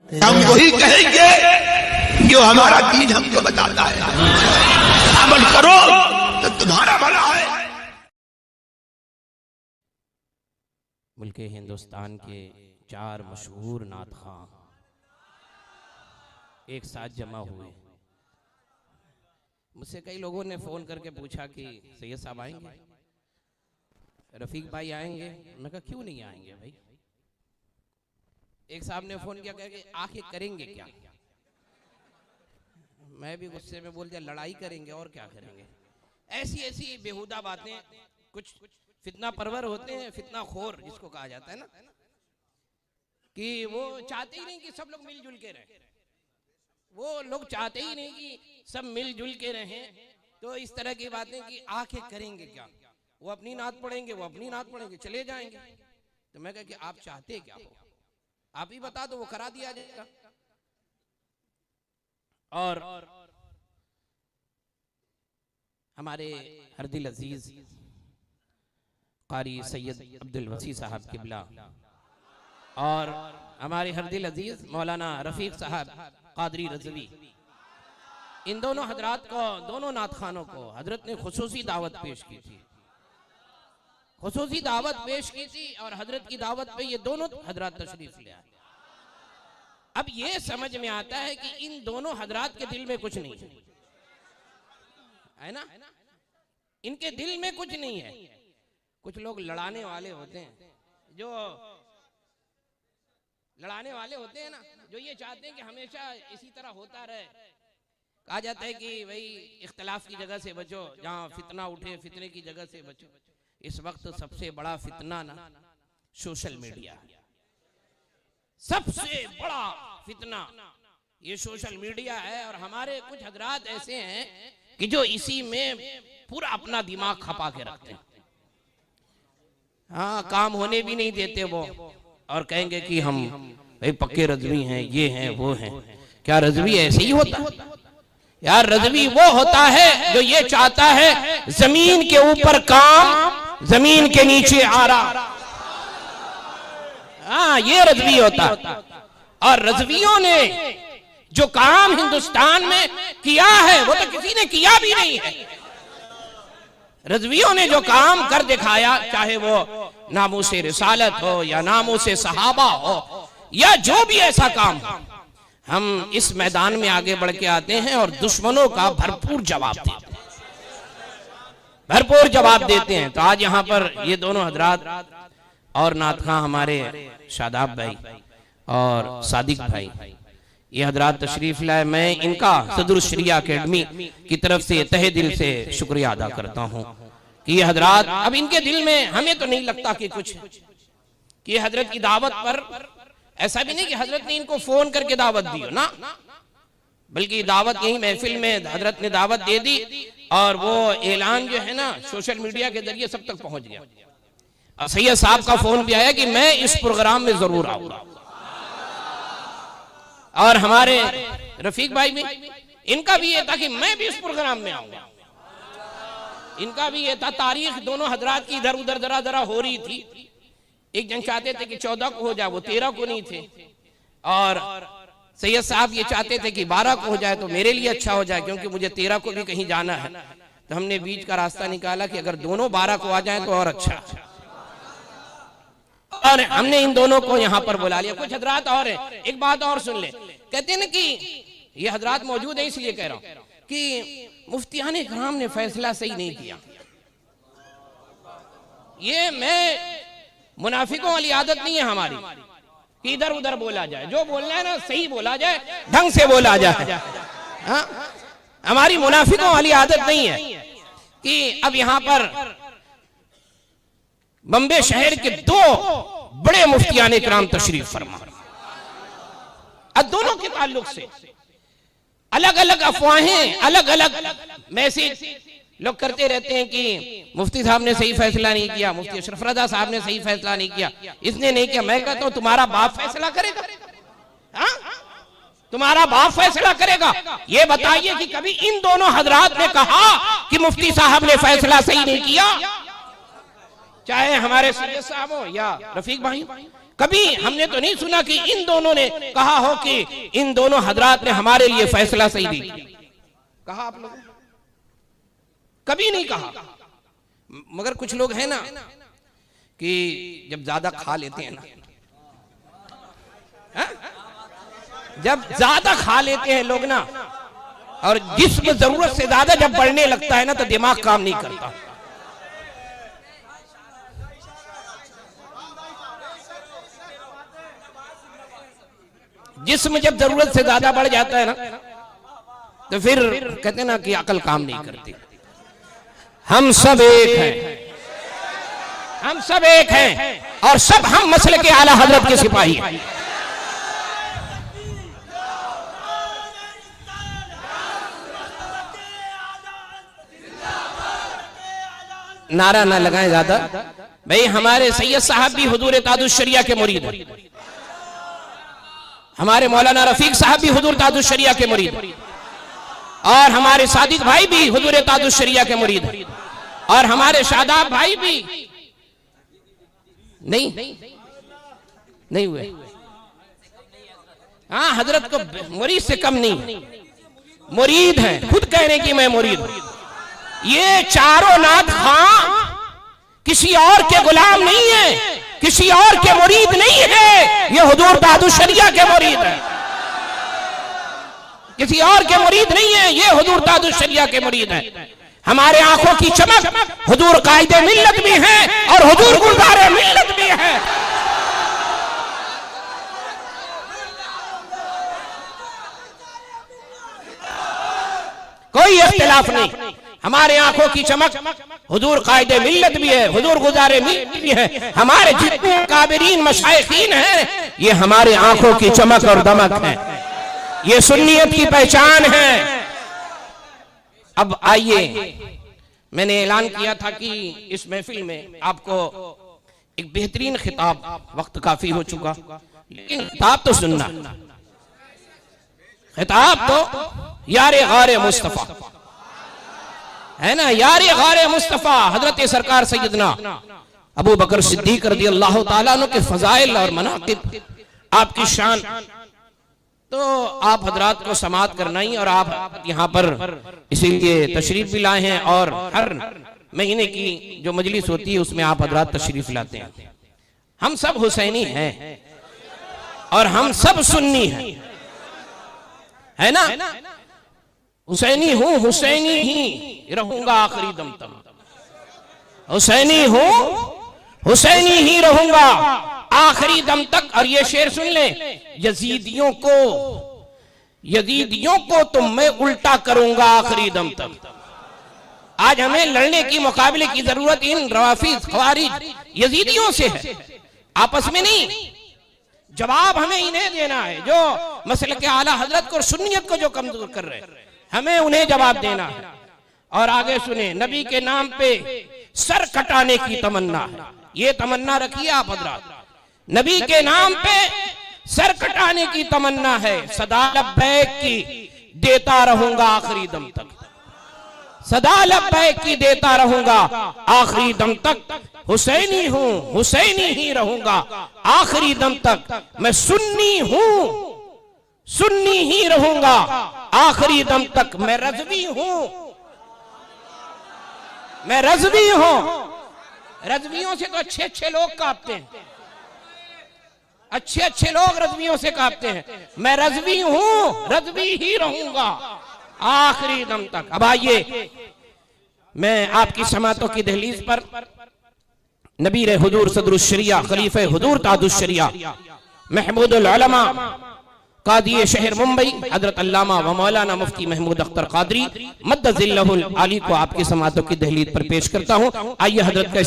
हम वही कहेंगे जो हमारा दीन हमको बताता है। अमल करो तो तुम्हारा भला है। मुल्क हिंदुस्तान के 4 मशहूर नात खां एक साथ जमा हुए। मुझसे कई लोगों ने फ़ोन करके पूछा कि सैयद साहब आएंगे, रफ़ीक भाई आएंगे। मैं कहा क्यों नहीं आएंगे भाई। एक साहब ने फ़ोन किया कहा कि आखिर करेंगे क्या। मैं भी गुस्से में बोल दिया लड़ाई करेंगे और क्या करेंगे। ऐसी ऐसी बेहुदा बातें। कुछ फितना परवर होते हैं, फितना खोर जिसको कहा जाता है ना, कि वो चाहते ही नहीं कि सब लोग मिलजुल के रहें। वो लोग चाहते ही नहीं कि सब मिलजुल के रहें। तो इस तरह की बातें कि आके करेंगे क्या। वो अपनी नात पढ़ेंगे, वो अपनी नात पढ़ेंगे, चले जाएंगे। तो मैं कहा कि आप चाहते क्या हो, आप ही बता दो, वो करा दिया जाएगा। और हमारे हरदिल अजीज कारी सैयद अब्दुल वसी साहब किबला और हमारे हरदिल अजीज मौलाना रफीक साहब कादरी रज़वी, इन दोनों हजरात को, दोनों नात खानों को हजरत ने खुसूसी दावत पेश की थी। खुसूसी दावत पेश की थी और हजरत की दावत पे ये दोनों हजरात तशरीफ ले आए। अब ये समझ में आता है कि इन दोनों हजरात के दिल में कुछ नहीं है ना, इनके दिल में कुछ नहीं है। कुछ लोग लड़ाने वाले होते हैं, जो लड़ाने वाले होते हैं ना, जो ये चाहते हैं कि हमेशा इसी तरह होता रहे। कहा जाता है कि भाई इख्तलाफ की जगह से बचो, जहाँ फितना उठे फितने की जगह से बचो। इस वक्त सबसे बड़ा फितना ना सोशल मीडिया है। सबसे बड़ा फितना ये सोशल मीडिया है। और हमारे कुछ हजरात ऐसे हैं कि जो इसी में पूरा अपना दिमाग खपा के रखते हैं। हाँ, काम होने भी नहीं देते वो, और कहेंगे कि हम भाई पक्के रज़वी हैं, ये हैं वो हैं। क्या रज़वी ऐसे ही होता है यार? रज़वी वो होता है जो ये चाहता है जमीन के ऊपर काम, जमीन के नीचे आराम। हाँ, ये रज़वी होता है। और रज़वियों ने जो काम हिंदुस्तान में किया है वो तो किसी ने किया भी नहीं है। रज़वियों ने जो काम कर दिखाया, चाहे वो नामूसे रिसालत हो या नामूसे सहाबा हो या जो भी ऐसा काम हो, हम इस मैदान में आगे बढ़ के आते हैं और दुश्मनों का भरपूर जवाब देते हैं, भरपूर जवाब देते हैं। तो आज यहाँ पर ये दोनों हजरात और नात खां हमारे शादाब भाई और सादिक भाई, ये हजरात तशरीफ लाए। मैं इनका सदर शरिया अकेडमी की तरफ से तहे दिल से शुक्रिया अदा करता हूँ कि ये हजरात, अब इनके दिल में हमें तो नहीं लगता कि कुछ, कि हजरत की दावत पर, ऐसा भी नहीं कि हजरत ने इनको फोन करके दावत दी हो ना, बल्कि दावत यही महफिल में हजरत ने दावत दे दी और वो ऐलान जो है ना सोशल मीडिया के जरिए सब तक पहुंच गया। और सैयद साहब का फोन भी आया कि मैं इस प्रोग्राम में जरूर आऊंगा। और हमारे रफीक भाई भी, इनका भी ये था कि मैं भी इस प्रोग्राम में आऊंगा। इनका भी ये था। तारीख दोनों हजरात की इधर उधर जरा जरा हो रही थी। एक जन चाहते थे कि 14 को हो जाए, वो 13 को नहीं थे। और सैयद साहब ये चाहते थे कि 12 को हो जाए तो मेरे लिए अच्छा हो जाए, क्योंकि मुझे 13 को भी कहीं जाना है। तो हमने बीच का रास्ता निकाला कि अगर दोनों 12 को आ जाए तो और अच्छा। और हमने इन दोनों को यहाँ पर बुला लिया। कुछ हजरात और हैं, एक बात और सुन ले। कहते हैं ना कि ये हजरात मौजूद है इसलिए कह रहा हूँ कि मुफ्तियान इकराम ने फैसला सही नहीं किया। ये मैं मुनाफिकों वाली आदत नहीं है हमारी कि इधर उधर बोला जाए। जो बोलना है ना सही बोला जाए, ढंग से बोला जाए। हाँ, हमारी मुनाफिकों वाली आदत नहीं है कि अब यहाँ पर बम्बे शहर के 2 बड़े मुफ्तियान इकराम तशरीफ फरमा, और दोनों के ताल्लुक से अलग अलग अफवाहें, अलग अलग मैसेज लोग करते रहते हैं कि मुफ्ती साहब ने सही फैसला नहीं किया, मुफ्ती अशरफ रज़ा साहब ने सही फैसला नहीं किया, इसने नहीं किया। मैं कहता हूं तुम्हारा बाप फैसला करेगा। हाँ, तुम्हारा बाप फैसला करेगा। ये बताइए कि कभी इन दोनों हजरात ने कहा कि मुफ्ती साहब ने फैसला सही नहीं किया? चाहे हमारे सैयद साहब हो या रफीक भाई, कभी हमने तो नहीं सुना कि इन दोनों ने कहा हो कि इन दोनों हजरात ने हमारे लिए फैसला सही दी। कहा आप लोग? कभी नहीं कहा। मगर कुछ लोग हैं ना कि जब ज्यादा खा लेते हैं ना, जब ज्यादा खा लेते हैं लोग ना, और जिस्म जरूरत से ज्यादा जब बढ़ने लगता है ना तो दिमाग काम नहीं करता। जिस्म जब जरूरत से ज्यादा बढ़ जाता है ना तो फिर कहते हैं ना कि अकल काम नहीं करती। हम सब एक हैं, हम सब एक हैं और सब हम मसले के आला हजरत के सिपाही हैं। नारा ना लगाएं ज्यादा भाई। हमारे सैयद साहब भी हुजूर ताजुश शरिया के मुरीद हैं, हमारे मौलाना रफीक साहब भी हुजूर ताजुश शरिया के मुरीद हैं, और हमारे सादिक भाई भी हुजूर ताजुश शरिया के मुरीद हैं, और हमारे शादाब भाई भी नहीं हुए। हाँ, हजरत को मुरीद से कम नहीं, मुरीद हैं, खुद कह रहे कि मैं मुरीद हूं। ये चारों नाथ खां किसी और के गुलाम नहीं है, किसी और के मुरीद नहीं है, ये हुजूर ताजुश शरिया के मुरीद है। किसी और के मुरीद नहीं है, ये हुजूर ताजुश शरिया के मुरीद है। हमारे आंखों की चमक हुजूर कायदे मिल्लत भी है और हुजूर गुलजारे मिल्लत भी है। कोई इख्तिलाफ नहीं। हमारे आंखों की चमक हुजूर कायदे मिल्लत भी है, हुजूर गुजारे मिल्लत भी है। हमारे जितने काबिरीन मशाइखीन हैं ये हमारे आंखों की चमक और दमक है, ये सुन्नियत की पहचान है। अब आइए, मैंने ऐलान किया था कि इस महफिल में आपको एक बेहतरीन खिताब, वक्त काफी हो चुका, लेकिन खिताब तो सुनना, खिताब तो यारे गारे मुस्तफा है ना, यारे गारे मुस्तफा हजरत सरकार सैयदना अबू बकर सिद्दीक रज़ी अल्लाह ताला अन्हु के फजाइल और मनाकिब, आपकी शान, तो आप हजरात को समाअत करना ही, और आप यहाँ पर इसीलिए तशरीफ भी लाए हैं, और हर महीने की जो मजलिस होती है उसमें आप हजरात तशरीफ लाते हैं। हम सब हुसैनी हैं और हम सब सुन्नी हैं, है ना। हुसैनी हूं, हुसैनी ही रहूंगा आखिरी दम तक, हुसैनी हूं, हुसैनी ही रहूंगा आखिरी दम तक। और ये शेर सुन ले, यजीदियों को तो मैं उल्टा करूंगा आखिरी दम तक। आज हमें लड़ने की, मुकाबले की जरूरत इन रवाफिज, खवारिज, यजीदियों से है, आपस में नहीं। जवाब हमें इन्हें देना है जो मसलक आला हजरत को और सुन्नियत को जो कमजोर कर रहे हैं, हमें उन्हें जवाब देना है। और आगे सुने, नबी के नाम पे सर कटाने की तमन्ना है, ये तमन्ना रखिए आप हजरात, नबी के नाम पे सर कटाने की तमन्ना है। सदा लब्बैक की देता रहूंगा आखिरी दम तक, सदा लब्बैक की देता रहूंगा आखिरी दम तक। हुसैनी हूं, हुसैनी ही रहूंगा आखिरी दम तक। मैं सुन्नी हूं, सुन्नी ही रहूंगा आखिरी दम तक। मैं रज़वी हूं, मैं रज़वी हूं। रज़वियों से तो अच्छे अच्छे लोग कांपते हैं, अच्छे अच्छे लोग रज़वियों से कांपते हैं। मैं रज़वी हूं, रज़वी ही रहूंगा आखिरी दम तक। अब आइए, मैं आपकी समातों की दहलीज पर नबीर हुजूर सदरुश शरिया, खलीफे हुजूर ताजुश शरिया, महमूदुल उलमा, कादी शहर मुंबई, हजरत अल्लामा व मौलाना मुफ्ती महमूद अख्तर कादरी मद्दजिल्लहुल आली को आपकी समातों की दहलीज पर पेश करता हूं। आइए हजरत का